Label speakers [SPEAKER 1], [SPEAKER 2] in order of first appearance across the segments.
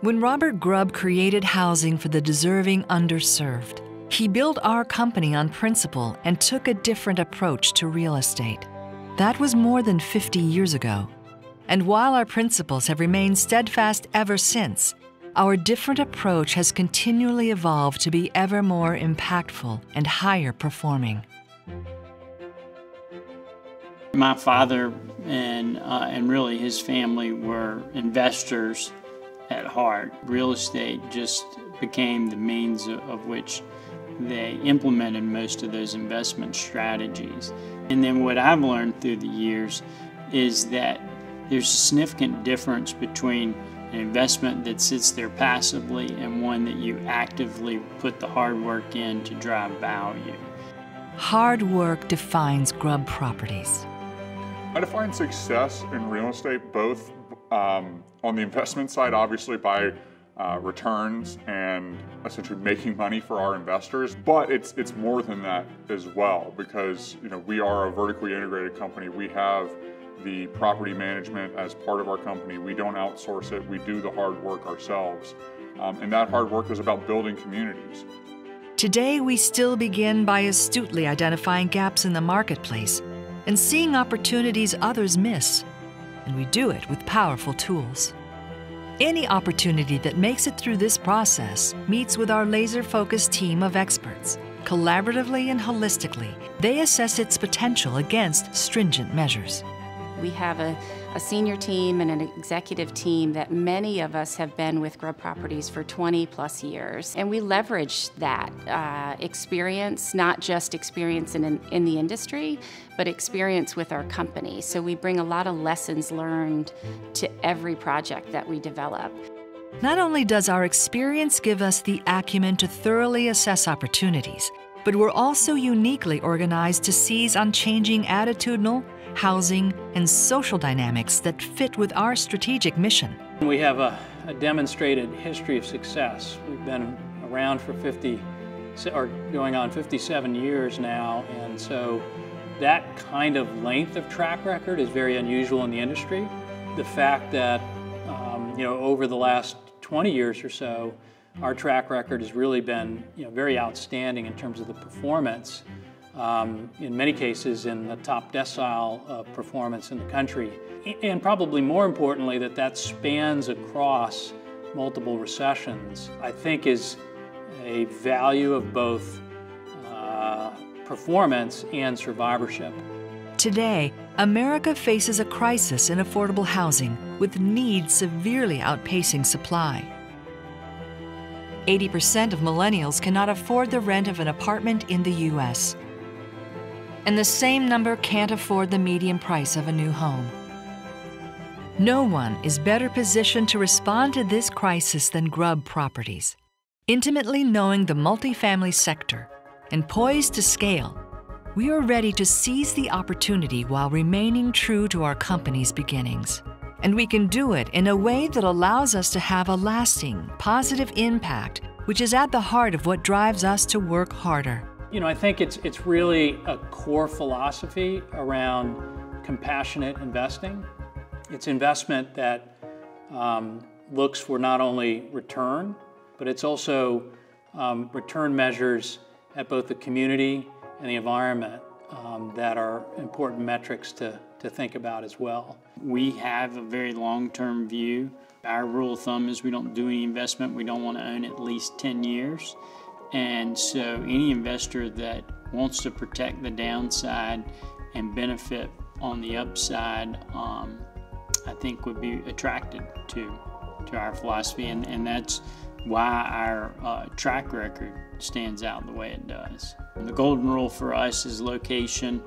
[SPEAKER 1] When Robert Grubb created housing for the deserving underserved, he built our company on principle and took a different approach to real estate. That was more than 50 years ago. And while our principles have remained steadfast ever since, our different approach has continually evolved to be ever more impactful and higher performing.
[SPEAKER 2] My father and really his family were investors at heart. Real estate just became the means of which they implemented most of those investment strategies. And then what I've learned through the years is that there's a significant difference between an investment that sits there passively and one that you actively put the hard work in to drive value.
[SPEAKER 1] Hard work defines Grubb Properties.
[SPEAKER 3] I define success in real estate both on the investment side, obviously by returns and essentially making money for our investors, but it's more than that as well, because we are a vertically integrated company. We have the property management as part of our company. We don't outsource it. We do the hard work ourselves, and that hard work is about building communities.
[SPEAKER 1] Today, we still begin by astutely identifying gaps in the marketplace and seeing opportunities others miss, and we do it with powerful tools. Any opportunity that makes it through this process meets with our laser-focused team of experts. Collaboratively and holistically, they assess its potential against stringent measures.
[SPEAKER 4] We have a senior team and an executive team that many of us have been with Grubb Properties for 20+ years. And we leverage that experience, not just experience in the industry, but experience with our company. So we bring a lot of lessons learned to every project that we develop.
[SPEAKER 1] Not only does our experience give us the acumen to thoroughly assess opportunities, but we're also uniquely organized to seize on changing attitudinal, housing, and social dynamics that fit with our strategic mission.
[SPEAKER 5] We have a demonstrated history of success. We've been around for going on 57 years now, and so that kind of length of track record is very unusual in the industry. The fact that over the last 20 years or so, our track record has really been very outstanding in terms of the performance. In many cases in the top decile of performance in the country. And probably more importantly, that spans across multiple recessions, I think is a value of both performance and survivorship.
[SPEAKER 1] Today, America faces a crisis in affordable housing with need severely outpacing supply. 80% of millennials cannot afford the rent of an apartment in the U.S. And the same number can't afford the median price of a new home. No one is better positioned to respond to this crisis than Grubb Properties. Intimately knowing the multifamily sector and poised to scale, we are ready to seize the opportunity while remaining true to our company's beginnings. And we can do it in a way that allows us to have a lasting, positive impact, which is at the heart of what drives us to work harder.
[SPEAKER 5] I think it's really a core philosophy around compassionate investing. It's investment that looks for not only return, but it's also return measures at both the community and the environment that are important metrics to think about as well.
[SPEAKER 2] We have a very long-term view. Our rule of thumb is we don't do any investment we don't want to own at least 10 years. And so any investor that wants to protect the downside and benefit on the upside, I think would be attracted to our philosophy. And that's why our track record stands out the way it does. The golden rule for us is location,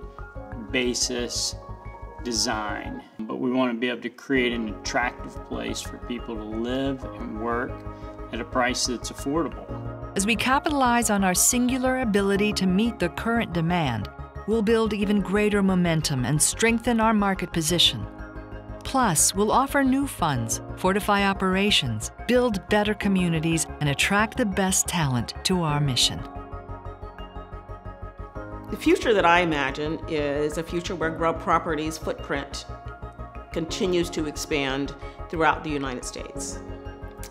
[SPEAKER 2] basis, design. But we want to be able to create an attractive place for people to live and work at a price that's affordable.
[SPEAKER 1] As we capitalize on our singular ability to meet the current demand, we'll build even greater momentum and strengthen our market position. Plus, we'll offer new funds, fortify operations, build better communities, and attract the best talent to our mission.
[SPEAKER 6] The future that I imagine is a future where Grubb Properties' footprint continues to expand throughout the United States.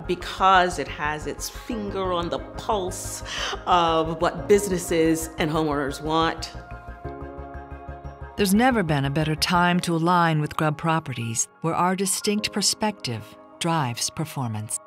[SPEAKER 6] because it has its finger on the pulse of what businesses and homeowners want.
[SPEAKER 1] There's never been a better time to align with Grubb Properties, where our distinct perspective drives performance.